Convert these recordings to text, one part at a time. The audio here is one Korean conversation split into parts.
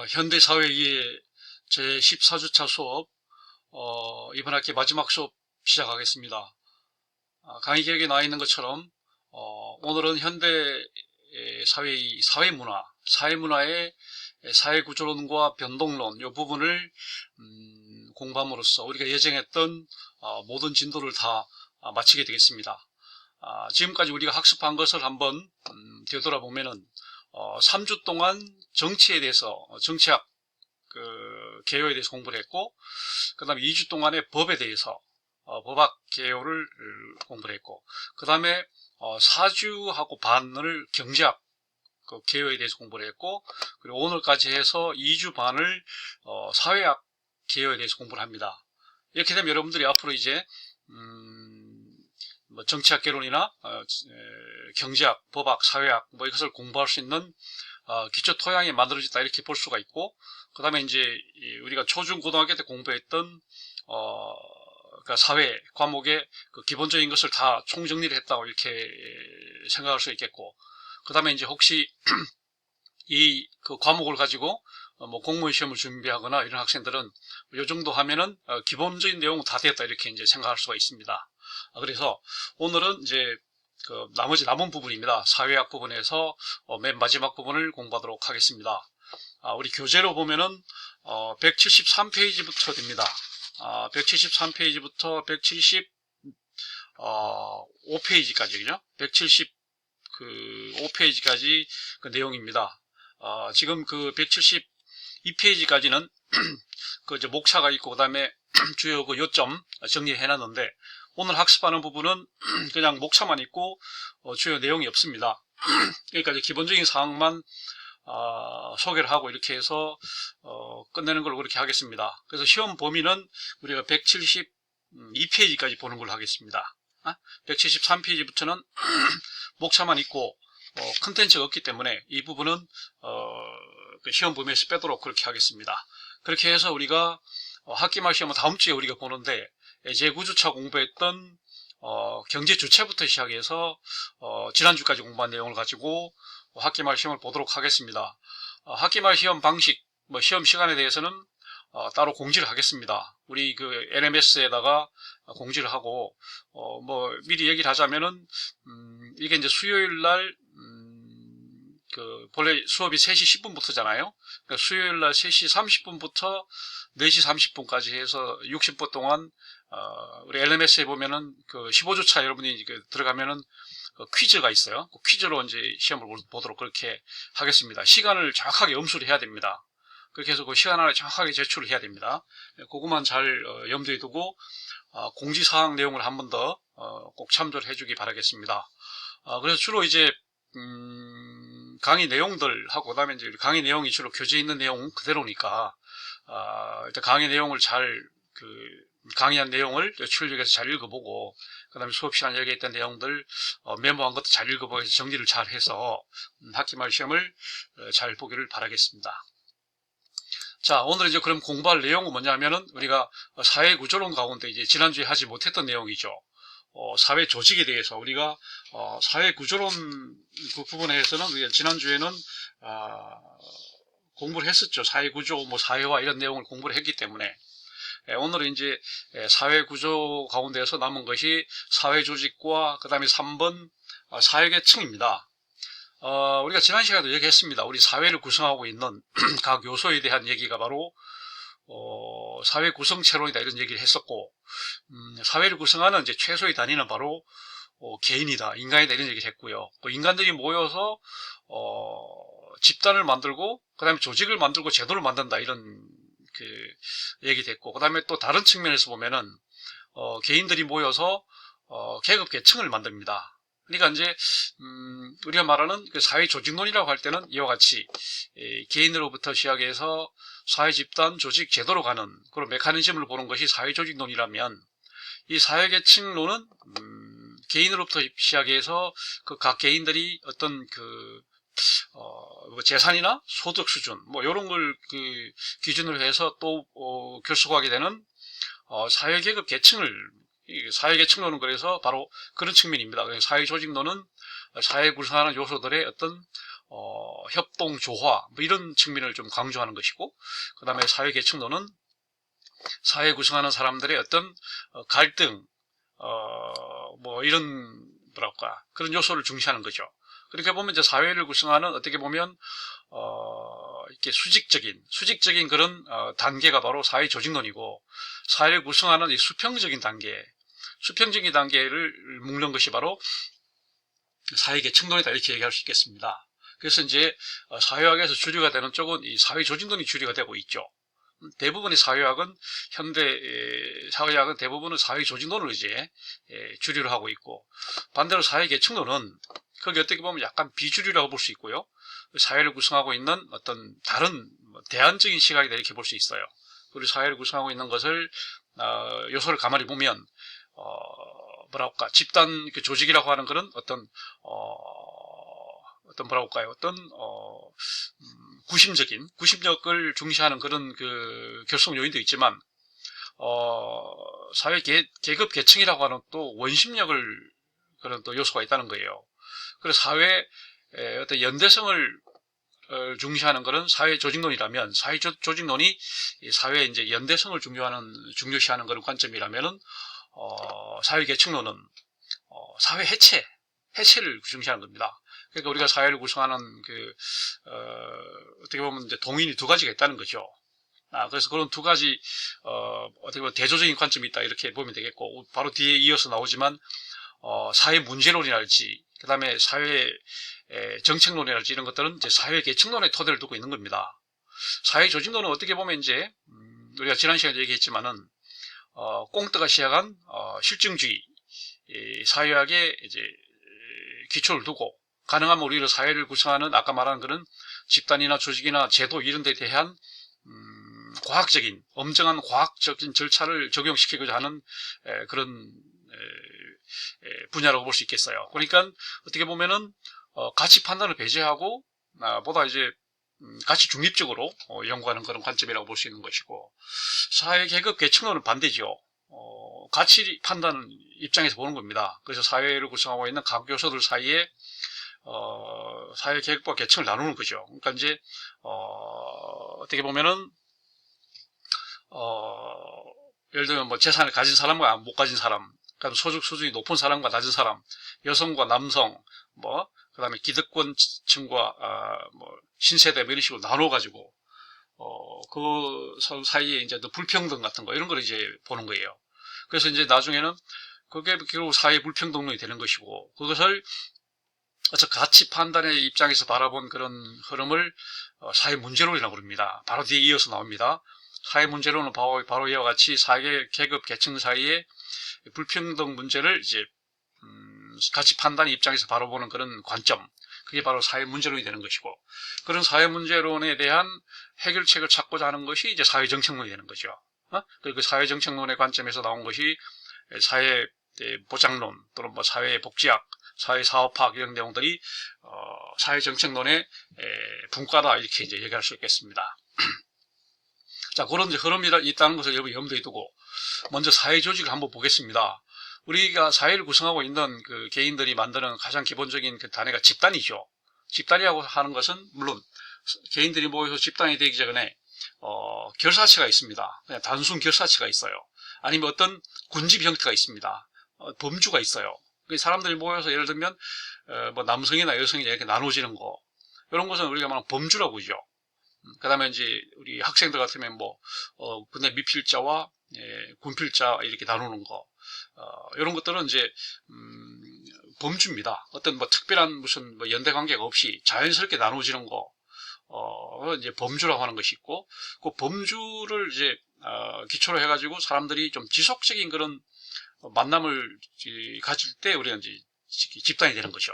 현대사회의 제14주차 수업, 이번 학기 마지막 수업 시작하겠습니다. 강의 계획에 나와 있는 것처럼, 오늘은 현대 사회의 사회문화의 사회구조론과 변동론, 이 부분을 공부함으로써 우리가 예정했던 모든 진도를 다 마치게 되겠습니다. 지금까지 우리가 학습한 것을 한번 되돌아보면은 3주 동안 정치에 대해서 정치학 개요에 대해서 공부를 했고, 그 다음에 2주 동안에 법에 대해서 법학 개요를 공부를 했고, 그 다음에 4주하고 반을 경제학 개요에 대해서 공부를 했고, 그리고 오늘까지 해서 2주 반을 사회학 개요에 대해서 공부를 합니다. 이렇게 되면 여러분들이 앞으로 이제 뭐 정치학 개론이나 경제학, 법학, 사회학 뭐 이것을 공부할 수 있는 기초 토양이 만들어졌다, 이렇게 볼 수가 있고, 그 다음에 이제 우리가 초중 고등학교 때 공부했던 그러니까 사회 과목의 그 기본적인 것을 다 총정리를 했다고 이렇게 생각할 수 있겠고, 그 다음에 이제 혹시 이 그 과목을 가지고 뭐 공무원 시험을 준비하거나 이런 학생들은 이 정도 하면은 기본적인 내용은 다 됐다, 이렇게 이제 생각할 수가 있습니다. 그래서 오늘은 이제 그 나머지 남은 부분입니다. 사회학 부분에서 맨 마지막 부분을 공부하도록 하겠습니다. 우리 교재로 보면은 173페이지부터 됩니다. 173페이지부터 175페이지까지, 그죠? 175페이지까지 그 내용입니다. 지금 그 172페이지까지는 그 이제 목차가 있고, 그 다음에 주요 그 요점 정리해 놨는데, 오늘 학습하는 부분은 그냥 목차만 있고 주요 내용이 없습니다. 그러니까 이제 기본적인 사항만 소개를 하고 이렇게 해서 끝내는 걸로 그렇게 하겠습니다. 그래서 시험 범위는 우리가 172페이지까지 보는 걸로 하겠습니다. 173페이지부터는 목차만 있고 컨텐츠가 없기 때문에 이 부분은 그 시험 범위에서 빼도록 그렇게 하겠습니다. 그렇게 해서 우리가 학기말 시험은 다음 주에 우리가 보는데, 제9주차 공부했던 경제 주체부터 시작해서 지난주까지 공부한 내용을 가지고 학기말 시험을 보도록 하겠습니다. 학기말 시험 방식, 뭐 시험 시간에 대해서는 따로 공지를 하겠습니다. 우리 그 LMS에다가 공지를 하고, 뭐 미리 얘기를 하자면은 이게 이제 수요일 날 그 본래 수업이 3시 10분부터잖아요. 그러니까 수요일 날 3시 30분부터 4시 30분까지 해서 60분 동안 우리 LMS에 보면은 그 15주차 여러분이 들어가면은 그 퀴즈가 있어요. 그 퀴즈로 이제 시험을 보도록 그렇게 하겠습니다. 시간을 정확하게 엄수를 해야 됩니다. 그렇게 해서 그 시간 안에 정확하게 제출을 해야 됩니다. 그것만 잘 염두에 두고 공지사항 내용을 한 번 더 꼭 참조를 해주기 바라겠습니다. 그래서 주로 이제 강의 내용들하고, 그 다음에 이제 강의 내용이 주로 교재에 있는 내용 그대로니까 일단 강의 내용을 강의한 내용을 출력해서 잘 읽어보고, 그 다음에 수업 시간에 얘기했던 내용들 메모한 것도 잘 읽어보고 해서 정리를 잘 해서 학기말 시험을 잘 보기를 바라겠습니다. 자, 오늘 이제 그럼 공부할 내용은 뭐냐면은 우리가 사회구조론 가운데 이제 지난주에 하지 못했던 내용이죠. 사회 조직에 대해서 우리가 사회구조론 그 부분에서는 우리가 지난주에는 공부를 했었죠. 사회구조, 뭐 사회화 이런 내용을 공부를 했기 때문에 오늘은 이제 사회구조 가운데서 남은 것이 사회조직과 그 다음에 3번 사회계층입니다. 우리가 지난 시간에도 얘기했습니다. 우리 사회를 구성하고 있는 각 요소에 대한 얘기가 바로 사회 구성체론이다, 이런 얘기를 했었고, 사회를 구성하는 이제 최소의 단위는 바로 개인이다, 인간이다, 이런 얘기를 했고요. 또 인간들이 모여서 집단을 만들고, 그 다음에 조직을 만들고 제도를 만든다, 이런 그 얘기 됐고, 그 다음에 또 다른 측면에서 보면은 개인들이 모여서 계급 계층을 만듭니다. 그러니까 이제 우리가 말하는 그 사회 조직론이라고 할 때는 이와 같이 개인으로부터 시작해서 사회 집단, 조직, 제도로 가는 그런 메커니즘을 보는 것이 사회 조직론이라면, 이 사회 계층론은 개인으로부터 시작해서 그 각 개인들이 어떤 뭐 재산이나 소득 수준, 뭐 이런 걸 그 기준으로 해서 또 결속하게 되는 사회계급 계층을, 사회계층론은 그래서 바로 그런 측면입니다. 사회조직론은 사회 구성하는 요소들의 어떤 협동, 조화 뭐 이런 측면을 좀 강조하는 것이고, 그 다음에 사회 계층론은 사회 구성하는 사람들의 어떤 갈등, 뭐 이런 뭐랄까 그런 요소를 중시하는 거죠. 그렇게 보면 이제 사회를 구성하는 어떻게 보면 이렇게 수직적인 그런 단계가 바로 사회 조직론이고, 사회를 구성하는 이 수평적인 단계를 묶는 것이 바로 사회 계층론이다, 이렇게 얘기할 수 있겠습니다. 그래서 이제 사회학에서 주류가 되는 쪽은 이 사회 조직론이 주류가 되고 있죠. 대부분의 현대 사회학은 대부분은 사회 조직론을 이제 주류로 하고 있고, 반대로 사회 계층론은 거기 어떻게 보면 약간 비주류라고 볼 수 있고요. 사회를 구성하고 있는 어떤 다른 대안적인 시각이다, 이렇게 볼 수 있어요. 그리고 사회를 구성하고 있는 것을 요소를 가만히 보면 뭐랄까 집단 조직이라고 하는 그런 어떤 구심력을 중시하는 그런 그 결속 요인도 있지만, 사회 계급 계층이라고 하는 또 원심력을 그런 또 요소가 있다는 거예요. 그래서 사회 어떤 연대성을 중시하는 그런 사회 조직론이라면, 사회 조직론이 사회의 이제 연대성을 중요시하는 그런 관점이라면은, 사회 계층론은 사회 해체를 중시하는 겁니다. 그러니까 우리가 사회를 구성하는 어떻게 보면 이제 동인이 두 가지가 있다는 거죠. 그래서 그런 두 가지, 어떻게 보면 대조적인 관점이 있다, 이렇게 보면 되겠고, 바로 뒤에 이어서 나오지만, 사회 문제론이랄지, 그 다음에 사회 정책론이랄지 이런 것들은 이제 사회 계층론의 토대를 두고 있는 겁니다. 사회 조직론은 어떻게 보면 이제, 우리가 지난 시간에 얘기했지만은, 꽁트가 시작한, 실증주의, 사회학의 이제, 기초를 두고, 가능하면 우리가 사회를 구성하는 아까 말한 그런 집단이나 조직이나 제도 이런 데 대한 엄정한 과학적인 절차를 적용시키고자 하는 그런 분야라고 볼 수 있겠어요. 그러니까 어떻게 보면은 가치 판단을 배제하고 보다 이제 가치 중립적으로 연구하는 그런 관점이라고 볼 수 있는 것이고, 사회 계급 계층론은 반대죠. 가치 판단 입장에서 보는 겁니다. 그래서 사회를 구성하고 있는 각 요소들 사이에 사회 계급과 계층을 나누는 거죠. 그러니까 이제 어떻게 보면은 예를 들면 뭐 재산을 가진 사람과 못 가진 사람, 그다음 소득 수준이 높은 사람과 낮은 사람, 여성과 남성, 뭐 그다음에 기득권층과 뭐 신세대 뭐 이런 식으로 나눠 가지고 그 사이에 이제 또 불평등 같은 거 이런 걸 이제 보는 거예요. 그래서 이제 나중에는 그게 결국 사회 불평등론이 되는 것이고, 그것을 가치 판단의 입장에서 바라본 그런 흐름을 사회 문제론이라고 부릅니다. 바로 뒤에 이어서 나옵니다. 사회 문제론은 바로 이와 같이 사회 계급 계층 사이의 불평등 문제를 이제 가치 판단의 입장에서 바라보는 그런 관점, 그게 바로 사회 문제론이 되는 것이고, 그런 사회 문제론에 대한 해결책을 찾고자 하는 것이 이제 사회 정책론이 되는 거죠. 그리고 사회 정책론의 관점에서 나온 것이 사회 보장론 또는 뭐 사회 복지학, 사회사업학 이런 내용들이 사회정책론의 분과다, 이렇게 이제 얘기할 수 있겠습니다. 자, 그런 이제 흐름이 있다는 것을 여러분 염두에 두고 먼저 사회 조직을 한번 보겠습니다. 우리가 사회를 구성하고 있는 그 개인들이 만드는 가장 기본적인 그 단위가 집단이죠. 집단이라고 하는 것은 물론 개인들이 모여서 집단이 되기 전에 결사체가 있습니다. 그냥 단순 결사체가 있어요. 아니면 어떤 군집 형태가 있습니다. 범주가 있어요. 사람들이 모여서 예를 들면 뭐 남성이나 여성이나 이렇게 나눠지는 거, 이런 것은 우리가 말하는 범주라고 하죠. 그 다음에 이제 우리 학생들 같으면 뭐 군대 미필자와 군필자 이렇게 나누는 거, 이런 것들은 이제 범주입니다. 어떤 뭐 특별한 무슨 뭐 연대 관계가 없이 자연스럽게 나눠지는 거, 이제 범주라고 하는 것이 있고, 그 범주를 이제 기초로 해가지고 사람들이 좀 지속적인 그런 만남을 가질 때 우리가 이제 집단이 되는 거죠.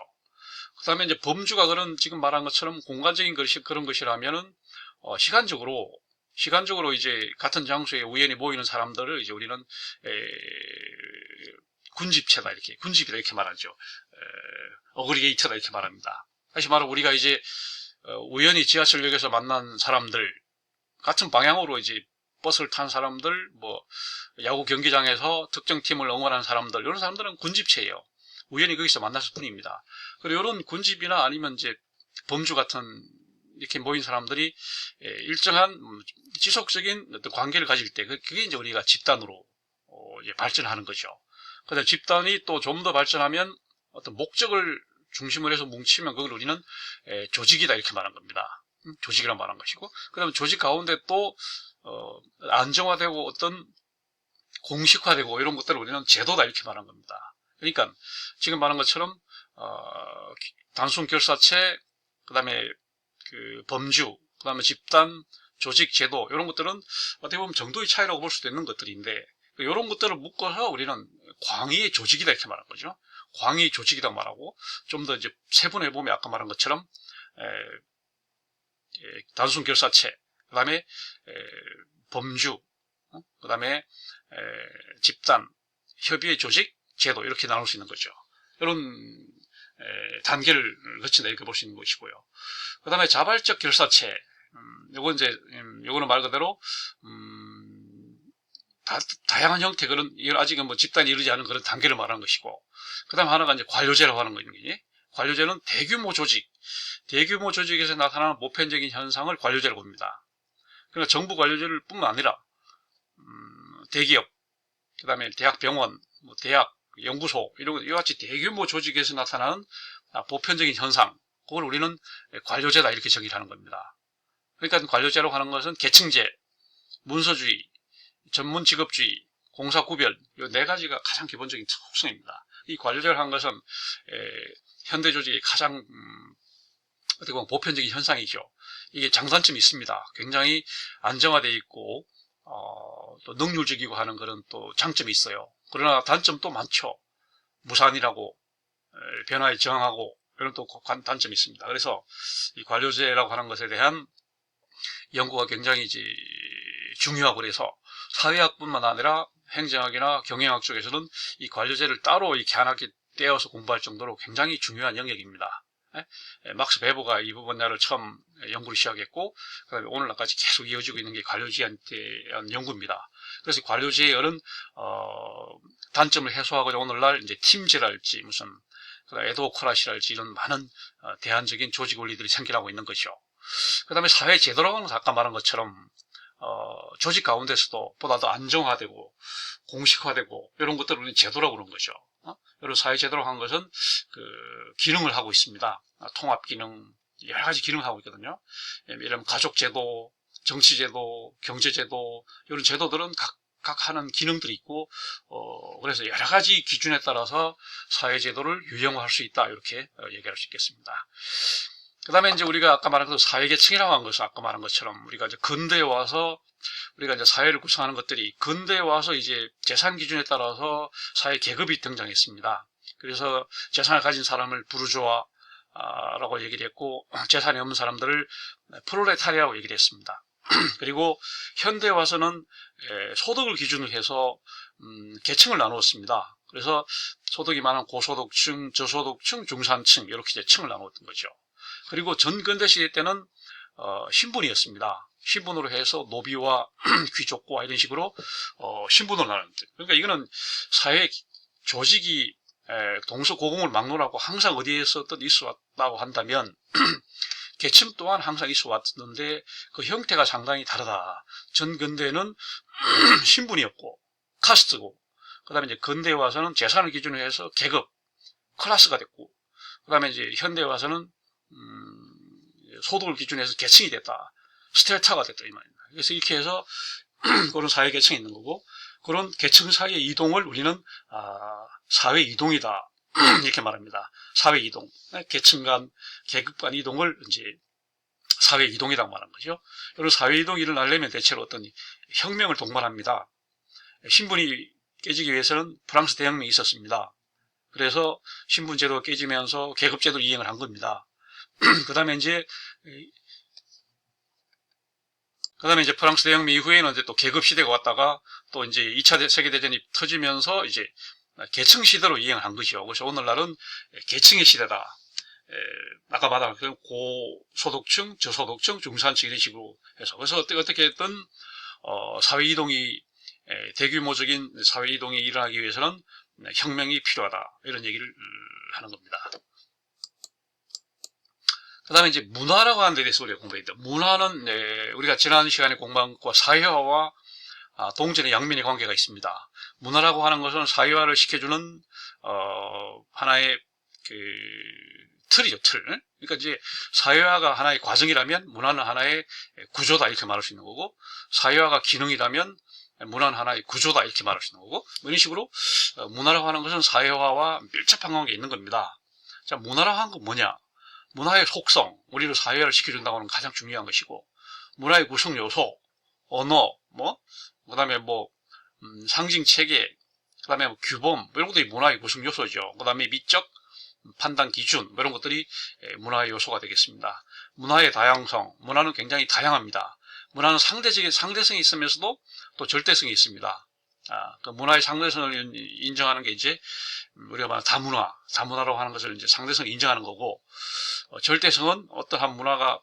그 다음에 이제 범주가 그런 지금 말한 것처럼 공간적인 그런 것이라면은 시간적으로 이제 같은 장소에 우연히 모이는 사람들을 이제 우리는 군집체다, 군집이다 이렇게 말하죠. 어그리게이터다 이렇게 말합니다. 다시 말하면 우리가 이제 우연히 지하철역에서 만난 사람들, 같은 방향으로 이제 버스를 탄 사람들, 뭐 야구 경기장에서 특정 팀을 응원하는 사람들, 이런 사람들은 군집체예요. 우연히 거기서 만났을 뿐입니다. 그리고 이런 군집이나 아니면 이제 범주 같은 이렇게 모인 사람들이 일정한 지속적인 어떤 관계를 가질 때 그게 이제 우리가 집단으로 이제 발전하는 거죠. 그다음 집단이 또 좀 더 발전하면 어떤 목적을 중심으로 해서 뭉치면 그걸 우리는 조직이다 이렇게 말한 겁니다. 조직이라고 말한 것이고, 그다음에 조직 가운데 또 안정화되고 어떤 공식화되고 이런 것들을 우리는 제도다 이렇게 말한 겁니다. 그러니까 지금 말한 것처럼 단순 결사체, 그다음에 그 범주, 그다음에 집단, 조직, 제도 이런 것들은 어떻게 보면 정도의 차이라고 볼 수도 있는 것들인데 이런 것들을 묶어서 우리는 광의의 조직이다 이렇게 말한 거죠. 광의의 조직이라고 말하고 좀 더 이제 세분해 보면 아까 말한 것처럼 단순 결사체, 그다음에 범주, 그다음에 집단, 협의의 조직, 제도 이렇게 나눌 수 있는 거죠. 이런 단계를 거친다 이렇게 볼 수 있는 것이고요. 그다음에 자발적 결사체, 요거 이제 요거는 말 그대로 다양한 형태 그런 아직은 뭐 집단이 이루지 않은 그런 단계를 말하는 것이고, 그다음 하나가 이제 관료제라고 하는 거거든요. 관료제는 대규모 조직에서 나타나는 보편적인 현상을 관료제라고 봅니다. 그러니까 정부 관료제를 뿐만 아니라 대기업, 그다음에 대학병원, 뭐 대학, 연구소 이런 이와 같이 대규모 조직에서 나타나는 보편적인 현상, 그걸 우리는 관료제다 이렇게 정의를 하는 겁니다. 그러니까 관료제라고 하는 것은 계층제, 문서주의, 전문 직업주의, 공사구별 이 네 가지가 가장 기본적인 특성입니다. 이 관료제를 한 것은 현대 조직의 가장 어떻게 보면 보편적인 현상이죠. 이게 장단점이 있습니다. 굉장히 안정화되어 있고 또 능률적이고 하는 그런 또 장점이 있어요. 그러나 단점도 많죠. 무산이라고 변화에 저항하고 이런 또 단점이 있습니다. 그래서 이 관료제라고 하는 것에 대한 연구가 굉장히 이제 중요하고, 그래서 사회학뿐만 아니라 행정학이나 경영학 쪽에서는 이 관료제를 따로 이렇게 하나씩 떼어서 공부할 정도로 굉장히 중요한 영역입니다. 막스 베버가 이 분야를 처음 연구를 시작했고, 그다음에 오늘날까지 계속 이어지고 있는 게 관료제에 대한 연구입니다. 그래서 관료제의 이런 단점을 해소하고자 오늘날 이제 팀제랄지 무슨 에도크라시랄지 이런 많은 대안적인 조직 원리들이 생겨나고 있는 것이죠. 그다음에 사회 제도라고 하는 것은 아까 말한 것처럼 조직 가운데서도 보다 더 안정화되고 공식화되고 이런 것들을 우리는 제도라고 그러는 거죠. 여러 사회 제도라고 하는 것은 그 기능을 하고 있습니다. 통합 기능, 여러 가지 기능을 하고 있거든요. 예를 들면 가족 제도, 정치 제도, 경제 제도 이런 제도들은 각 하는 기능들이 있고 그래서 여러 가지 기준에 따라서 사회 제도를 유형화할 수 있다 이렇게 얘기할 수 있겠습니다. 그 다음에 이제 우리가 아까 말한 그 사회계층이라고 한 것은 아까 말한 것처럼 우리가 이제 근대에 와서 우리가 이제 사회를 구성하는 것들이 근대에 와서 이제 재산 기준에 따라서 사회 계급이 등장했습니다. 그래서 재산을 가진 사람을 부르주아라고 얘기를 했고, 재산이 없는 사람들을 프롤레타리아라고 얘기를 했습니다. 그리고 현대에 와서는 소득을 기준으로 해서 계층을 나누었습니다. 그래서 소득이 많은 고소득층, 저소득층, 중산층 이렇게 이제 층을 나누었던 거죠. 그리고 전근대 시대 때는 신분이었습니다. 신분으로 해서 노비와 귀족과 이런 식으로 신분으로 나누는데, 그러니까 이거는 사회 조직이 동서고금을 막론하고 항상 어디에서든 있어 왔다고 한다면 계층 또한 항상 있어 왔는데 그 형태가 상당히 다르다. 전근대에는 신분이었고 카스트고, 그 다음에 이제 근대에 와서는 재산을 기준으로 해서 계급, 클래스가 됐고, 그 다음에 이제 현대에 와서는 소득을 기준으로 해서 계층이 됐다. 스텔타가 됐다 이 말입니다. 그래서 이렇게 해서 그런 사회 계층이 있는 거고, 그런 계층 사이의 이동을 우리는 사회 이동이다 이렇게 말합니다. 사회 이동, 계층 간, 계급 간 이동을 이제 사회 이동이라고 말하는 거죠. 이런 사회 이동이 일어나려면 대체로 어떤 혁명을 동반합니다. 신분이 깨지기 위해서는 프랑스 대혁명이 있었습니다. 그래서 신분제도가 깨지면서 계급제도를 이행을 한 겁니다. 그 다음에 이제 프랑스 대혁명 이후에는 이제 또 계급 시대가 왔다가 또 이제 2차 세계대전이 터지면서 이제 계층 시대로 이행을 한 거죠. 그래서 오늘날은 계층의 시대다. 아까 말한 고소득층, 저소득층, 중산층 이런 식으로 해서, 그래서 어떻게든 사회 이동이 대규모적인 사회 이동이 일어나기 위해서는 혁명이 필요하다 이런 얘기를 하는 겁니다. 그 다음에 이제 문화라고 하는 데 대해서 우리가 공부했다. 문화는 우리가 지난 시간에 공부한 것과 사회화와 동전의 양면의 관계가 있습니다. 문화라고 하는 것은 사회화를 시켜주는 하나의 그 틀이죠, 틀. 그러니까 이제 사회화가 하나의 과정이라면 문화는 하나의 구조다 이렇게 말할 수 있는 거고, 사회화가 기능이라면 문화는 하나의 구조다 이렇게 말할 수 있는 거고, 이런 식으로 문화라고 하는 것은 사회화와 밀접한 관계가 있는 겁니다. 자, 문화라고 하는 건 뭐냐? 문화의 속성, 우리를 사회화를 시켜준다고 하는 가장 중요한 것이고, 문화의 구성 요소, 언어, 그 다음에 상징 체계, 그 다음에 규범, 이런 것들이 문화의 구성 요소죠. 그 다음에 미적 판단 기준, 이런 것들이 문화의 요소가 되겠습니다. 문화의 다양성, 문화는 굉장히 다양합니다. 문화는 상대성이 있으면서도 또 절대성이 있습니다. 그 문화의 상대성을 인정하는 게 이제 우리가 말하는 다문화라고 하는 것을 이제 상대성을 인정하는 거고, 절대성은 어떠한 문화가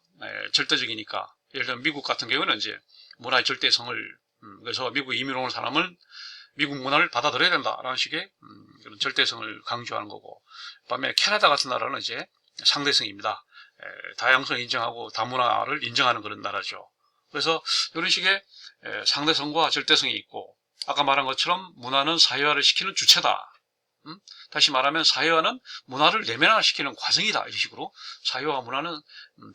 절대적이니까, 예를 들면 미국 같은 경우는 이제 문화의 절대성을 그래서 미국에 이민 온 사람은 미국 문화를 받아들여야 된다라는 식의 그런 절대성을 강조하는 거고, 반면에 캐나다 같은 나라는 이제 상대성입니다. 다양성을 인정하고 다문화를 인정하는 그런 나라죠. 그래서 이런 식의 상대성과 절대성이 있고, 아까 말한 것처럼 문화는 사회화를 시키는 주체다. 다시 말하면 사회화는 문화를 내면화시키는 과정이다. 이런 식으로 사회화와 문화는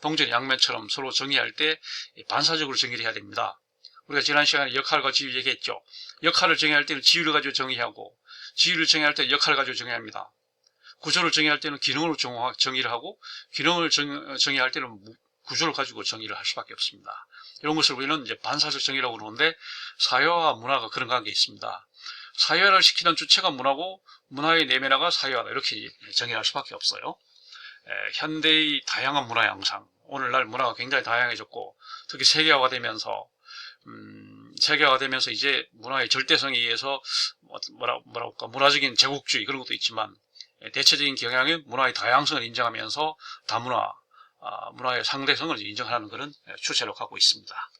동전의 양면처럼 서로 정의할 때 반사적으로 정의를 해야 됩니다. 우리가 지난 시간에 역할과 지위 얘기했죠. 역할을 정의할 때는 지위를 가지고 정의하고, 지위를 정의할 때는 역할을 가지고 정의합니다. 구조를 정의할 때는 기능으로 정의를 하고, 기능을 정의할 때는 구조를 가지고 정의를 할 수밖에 없습니다. 이런 것을 우리는 이제 반사적 정의라고 그러는데, 사회화와 문화가 그런 관계가 있습니다. 사회화를 시키는 주체가 문화고, 문화의 내면화가 사회화다. 이렇게 정의할 수밖에 없어요. 현대의 다양한 문화 양상, 오늘날 문화가 굉장히 다양해졌고, 특히 세계화가 되면서 이제 문화의 절대성에 의해서 뭐랄까 문화적인 제국주의 그런 것도 있지만, 대체적인 경향은 문화의 다양성을 인정하면서 다문화, 문화의 상대성을 인정하는 그런 추세로 가고 있습니다.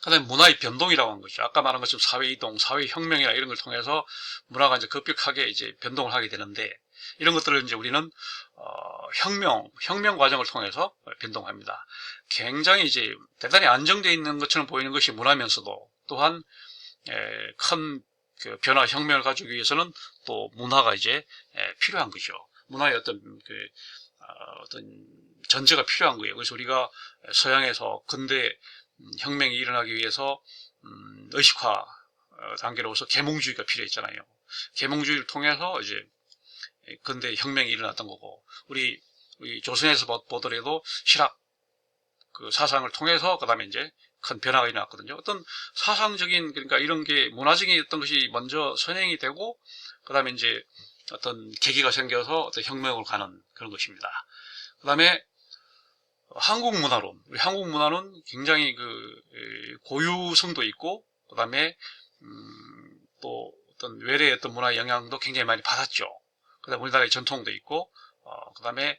그 다음에 문화의 변동이라고 하는 것이죠. 아까 말한 것처럼 사회이동, 사회혁명이나 이런 걸 통해서 문화가 이제 급격하게 이제 변동을 하게 되는데, 이런 것들을 이제 우리는 혁명 과정을 통해서 변동합니다. 굉장히 이제 대단히 안정되어 있는 것처럼 보이는 것이 문화면서도, 또한 큰 그 변화 혁명을 가지기 위해서는 또 문화가 이제 필요한 거죠. 문화의 어떤 전제가 필요한 거예요. 그래서 우리가 서양에서 근대 혁명이 일어나기 위해서 의식화 단계로서 계몽주의가 필요했잖아요. 계몽주의를 통해서 이제 근대 혁명이 일어났던 거고, 우리 조선에서 보더라도 실학 그 사상을 통해서 그 다음에 이제 큰 변화가 일어났거든요. 어떤 사상적인, 그러니까 이런 게 문화적인 어떤 것이 먼저 선행이 되고, 그 다음에 이제 어떤 계기가 생겨서 어떤 혁명으로 가는 그런 것입니다. 그 다음에 우리 한국 문화는 굉장히 그 고유성도 있고, 그 다음에 또 어떤 외래의 어떤 문화의 영향도 굉장히 많이 받았죠. 그 다음에 우리나라의 전통도 있고, 그 다음에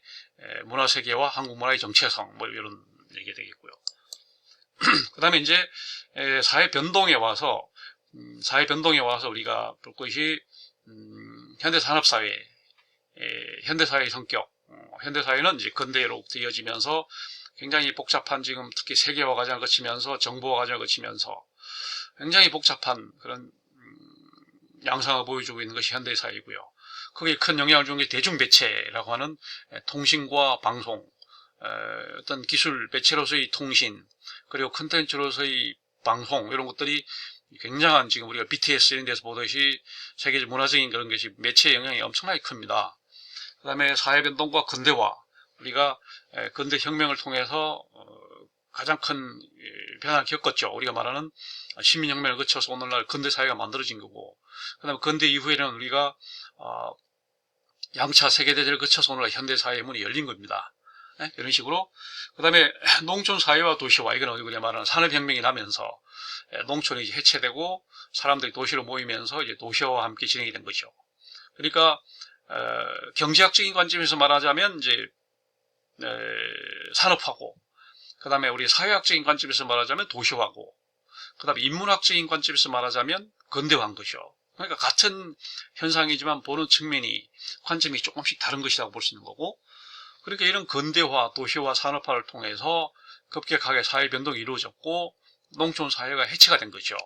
문화세계와 한국 문화의 정체성, 이런 얘기가 되겠고요. 그 다음에 이제 사회 변동에 와서 우리가 볼 것이 현대산업사회, 현대사회의 성격, 현대사회는 이제 근대로부터 이어지면서 굉장히 복잡한, 지금 특히 세계화 과정을 거치면서 정보화 과정을 거치면서 굉장히 복잡한 그런 양상을 보여주고 있는 것이 현대사회이고요. 거기에 큰 영향을 준 게 대중매체라고 하는 통신과 방송, 어떤 기술 매체로서의 통신, 그리고 콘텐츠로서의 방송, 이런 것들이 굉장한, 지금 우리가 BTS 이런 데서 보듯이 세계적 문화적인 그런 것이 매체의 영향이 엄청나게 큽니다. 그 다음에 사회변동과 근대화, 우리가 근대 혁명을 통해서 가장 큰 변화를 겪었죠. 우리가 말하는 시민혁명을 거쳐서 오늘날 근대사회가 만들어진 거고, 그 다음에 근대 이후에는 우리가 양차 세계대전을 거쳐서 오늘날 현대사회의 문이 열린 겁니다. 이런 식으로. 그 다음에 농촌사회와 도시화, 이건 우리가 말하는 산업혁명이 나면서 농촌이 해체되고 사람들이 도시로 모이면서 이제 도시화와 함께 진행이 된 거죠. 그러니까 경제학적인 관점에서 말하자면 이제 산업화고, 그 다음에 우리 사회학적인 관점에서 말하자면 도시화고, 그 다음에 인문학적인 관점에서 말하자면 근대화인 거죠. 그러니까 같은 현상이지만 보는 측면이, 관점이 조금씩 다른 것이라고 볼 수 있는 거고, 그러니까 이런 근대화, 도시화, 산업화를 통해서 급격하게 사회 변동이 이루어졌고 농촌 사회가 해체가 된 거죠.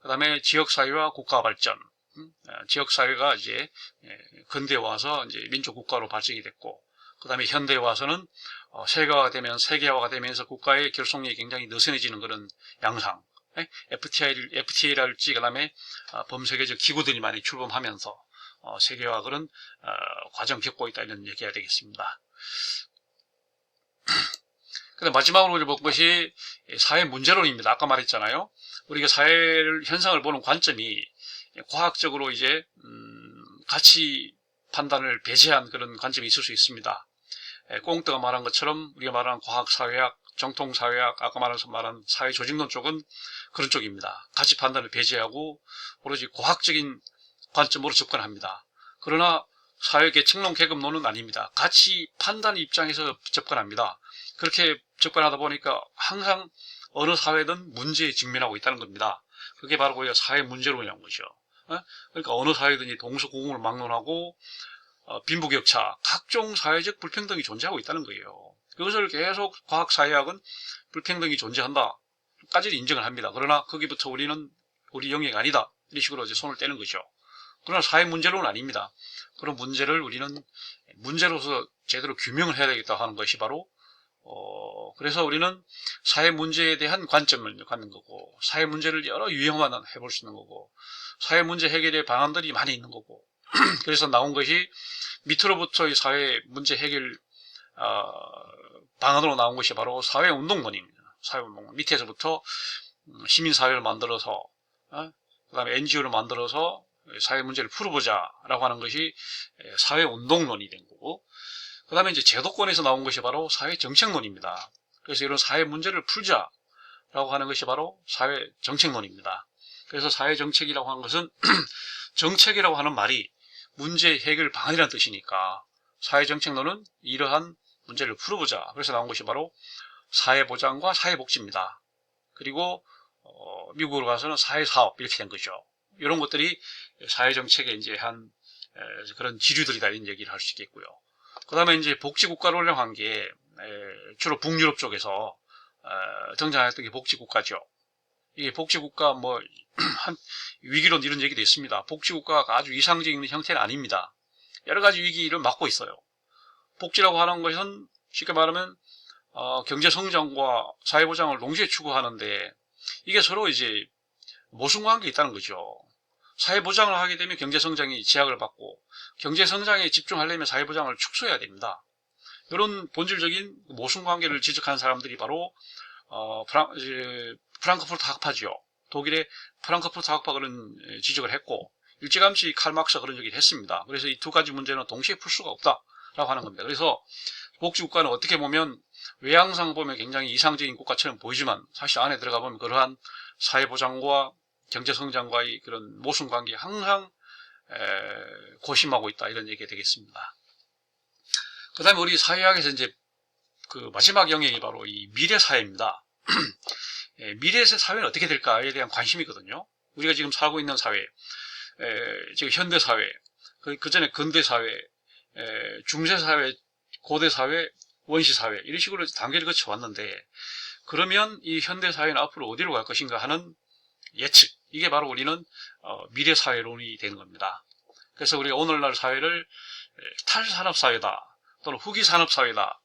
그 다음에 지역사회와 국가 발전, 지역사회가 이제 근대화와서 이제 민족국가로 발전이 됐고, 그 다음에 현대화와서는 세계화가 되면서 국가의 결속력이 굉장히 느슨해지는 그런 양상, FTA랄지, 그 다음에 범세계적 기구들이 많이 출범하면서 세계화 그런 과정 겪고 있다, 이런 얘기가 되겠습니다. 근데 마지막으로 우리 볼 것이 사회 문제론입니다. 아까 말했잖아요. 우리가 사회를, 현상을 보는 관점이 과학적으로 이제 가치 판단을 배제한 그런 관점이 있을 수 있습니다. 꽁트가 말한 것처럼 우리가 말하는 과학사회학, 정통사회학, 아까 말한 사회조직론 쪽은 그런 쪽입니다. 가치 판단을 배제하고 오로지 과학적인 관점으로 접근합니다. 그러나 사회계층론 계급론은 아닙니다. 가치 판단 입장에서 접근합니다. 그렇게 접근하다 보니까 항상 어느 사회든 문제에 직면하고 있다는 겁니다. 그게 바로 우리가 사회 문제론이라는 거죠. 그러니까 어느 사회든지 동서고금을 막론하고 빈부격차, 각종 사회적 불평등이 존재하고 있다는 거예요. 그것을 계속 과학사회학은 불평등이 존재한다까지 인정을 합니다. 그러나 거기부터 우리는 우리 영역이 아니다, 이런 식으로 이제 손을 떼는 거죠. 그러나 사회 문제론은 아닙니다. 그런 문제를 우리는 문제로서 제대로 규명을 해야 되겠다 하는 것이 바로 그래서 우리는 사회 문제에 대한 관점을 갖는 거고, 사회 문제를 여러 유형만 해볼 수 있는 거고, 사회 문제 해결의 방안들이 많이 있는 거고, 그래서 나온 것이 밑으로부터의 사회 문제 해결 방안으로 나온 것이 바로 사회운동론입니다. 사회운동론. 밑에서부터 시민사회를 만들어서 그 다음에 NGO를 만들어서 사회 문제를 풀어보자 라고 하는 것이 사회운동론이 된 거고, 그 다음에 이제 제도권에서 나온 것이 바로 사회정책론입니다. 그래서 이런 사회 문제를 풀자라고 하는 것이 바로 사회정책론입니다. 그래서 사회정책이라고 하는 것은 정책이라고 하는 말이 문제 해결 방안이라는 뜻이니까 사회정책론은 이러한 문제를 풀어보자. 그래서 나온 것이 바로 사회보장과 사회복지입니다. 그리고 미국으로 가서는 사회사업, 이렇게 된 거죠. 이런 것들이 사회정책의 이제 한 그런 지류들이다, 이런 얘기를 할 수 있겠고요. 그 다음에 이제 복지국가를 활용한 게 주로 북유럽 쪽에서 등장했던 게 복지국가죠. 이게 복지국가 한 위기론 이런 얘기도 있습니다. 복지국가가 아주 이상적인 형태는 아닙니다. 여러 가지 위기를 맞고 있어요. 복지라고 하는 것은 쉽게 말하면 경제성장과 사회보장을 동시에 추구하는데 이게 서로 이제 모순관계가 있다는 거죠. 사회보장을 하게 되면 경제성장이 제약을 받고, 경제성장에 집중하려면 사회보장을 축소해야 됩니다. 이런 본질적인 모순관계를 지적한 사람들이 바로 프랑크푸르트 학파죠. 독일의 프랑크푸르트 학파 그런 지적을 했고, 일찌감치 칼막스가 그런 얘기를 했습니다. 그래서 이 두 가지 문제는 동시에 풀 수가 없다라고 하는 겁니다. 그래서 복지국가는 어떻게 보면 외향상 보면 굉장히 이상적인 국가처럼 보이지만 사실 안에 들어가 보면 그러한 사회보장과 경제성장과의 그런 모순관계에 항상 고심하고 있다, 이런 얘기가 되겠습니다. 그 다음에 우리 사회학에서 이제 그 마지막 영역이 바로 이 미래사회입니다. 미래의 사회는 어떻게 될까에 대한 관심이거든요. 우리가 지금 살고 있는 사회, 지금 현대사회, 그 전에 근대사회, 중세사회, 고대사회, 원시사회, 이런 식으로 단계를 거쳐왔는데, 그러면 이 현대사회는 앞으로 어디로 갈 것인가 하는 예측, 이게 바로 우리는 미래사회론이 되는 겁니다. 그래서 우리가 오늘날 사회를 탈산업사회다, 또는 후기산업사회다,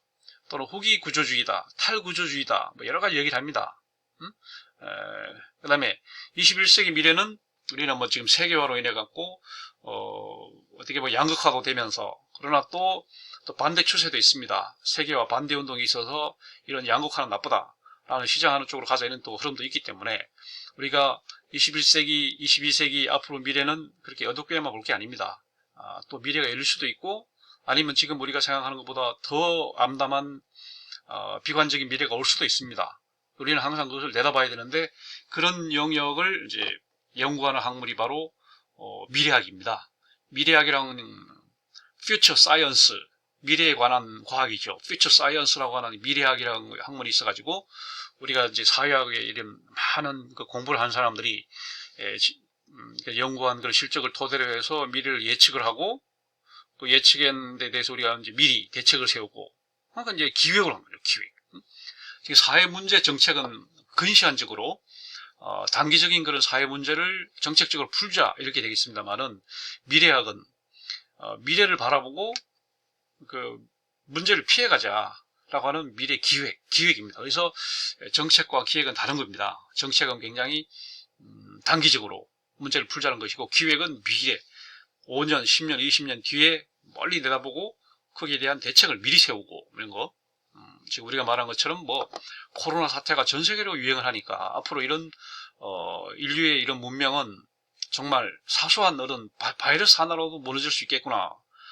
또는 후기구조주의다, 탈구조주의다, 여러 가지 얘기를 합니다. 그 다음에 21세기 미래는 우리는 지금 세계화로 인해 갖고 어떻게 양극화도 되면서, 그러나 또 반대 추세도 있습니다. 세계화 반대 운동이 있어서 이런 양극화는 나쁘다라는 시장하는 쪽으로 가자, 이런 또 흐름도 있기 때문에 우리가 21세기, 22세기 앞으로 미래는 그렇게 어둡게만 볼 게 아닙니다. 또 미래가 열릴 수도 있고, 아니면 지금 우리가 생각하는 것보다 더 암담한 비관적인 미래가 올 수도 있습니다. 우리는 항상 그것을 내다봐야 되는데, 그런 영역을 이제 연구하는 학문이 바로 미래학입니다. 미래학이라는 future science, 미래에 관한 과학이죠. future science라고 하는 미래학이라는 학문이 있어가지고 우리가 이제 사회학에 이런 많은 그 공부를 한 사람들이 연구한 그런 실적을 토대로 해서 미래를 예측을 하고, 또 예측에 대해서 우리가 이제 미리 대책을 세우고, 그러니까 이제 기획을 하는 거죠, 기획. 사회 문제 정책은 근시안적으로 단기적인 그런 사회 문제를 정책적으로 풀자 이렇게 되겠습니다만은, 미래학은 미래를 바라보고 그 문제를 피해가자라고 하는 미래 기획입니다. 그래서 정책과 기획은 다른 겁니다. 정책은 굉장히 단기적으로 문제를 풀자는 것이고, 기획은 미래 5년, 10년, 20년 뒤에 멀리 내다보고 거기에 대한 대책을 미리 세우고 이런 거. 지금 우리가 말한 것처럼 뭐 코로나 사태가 전 세계로 유행을 하니까 앞으로 이런 인류의 이런 문명은 정말 사소한 어떤 바이러스 하나로도 무너질 수 있겠구나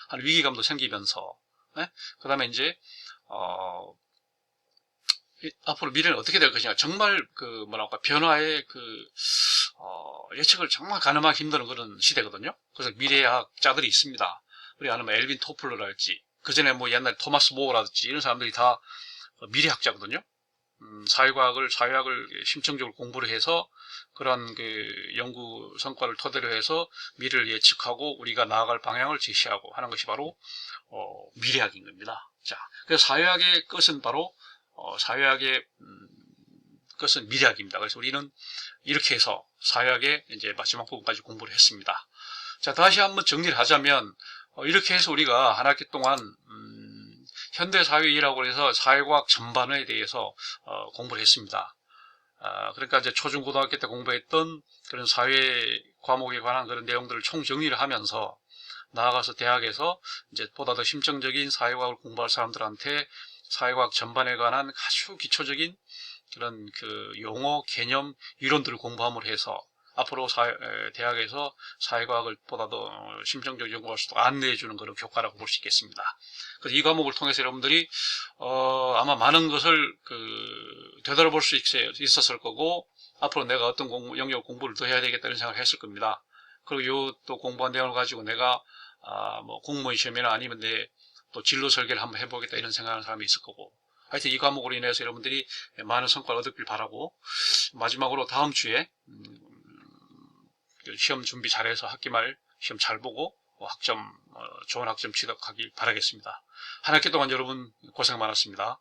하는 위기감도 생기면서, 네? 그 다음에 이제 앞으로 미래는 어떻게 될 것이냐, 정말 그 뭐랄까 변화의 그 예측을 정말 가늠하기 힘든 그런 시대거든요. 그래서 미래학자들이 있습니다. 우리 아는 뭐 엘빈 토플러랄지, 그 전에 뭐 옛날 토마스 모어라든지 이런 사람들이 다 미래학자거든요. 사회학을 심층적으로 공부를 해서 그런 그 연구 성과를 토대로 해서 미래를 예측하고 우리가 나아갈 방향을 제시하고 하는 것이 바로 미래학인 겁니다. 자, 그래서 사회학의 끝은 바로 사회학의 끝은 미래학입니다. 그래서 우리는 이렇게 해서 사회학의 이제 마지막 부분까지 공부를 했습니다. 자, 다시 한번 정리를 하자면 이렇게 해서 우리가 한 학기 동안 현대사회이라고 해서 사회과학 전반에 대해서 공부를 했습니다. 그러니까 이제 초중고등학교 때 공부했던 그런 사회 과목에 관한 그런 내용들을 총정리를 하면서 나아가서 대학에서 이제 보다 더 심층적인 사회과학을 공부할 사람들한테 사회과학 전반에 관한 아주 기초적인 그런 그 용어, 개념, 이론들을 공부함으로 해서 앞으로 대학에서 사회과학을 보다 더 심층적으로 연구할 수 있도록 안내해주는 그런 교과라고 볼 수 있겠습니다. 그래서 이 과목을 통해서 여러분들이 아마 많은 것을 되돌아볼 수 있었을 거고, 앞으로 내가 어떤 영역 공부를 더 해야 되겠다는 생각을 했을 겁니다. 그리고 요 또 공부한 내용을 가지고 내가 뭐 공무원 시험이나 아니면 내 또 진로 설계를 한번 해보겠다 이런 생각하는 사람이 있을 거고, 하여튼 이 과목으로 인해서 여러분들이 많은 성과를 얻었길 바라고, 마지막으로 다음 주에 시험 준비 잘해서 학기 말 시험 잘 보고 좋은 학점 취득하길 바라겠습니다. 한 학기 동안 여러분 고생 많았습니다.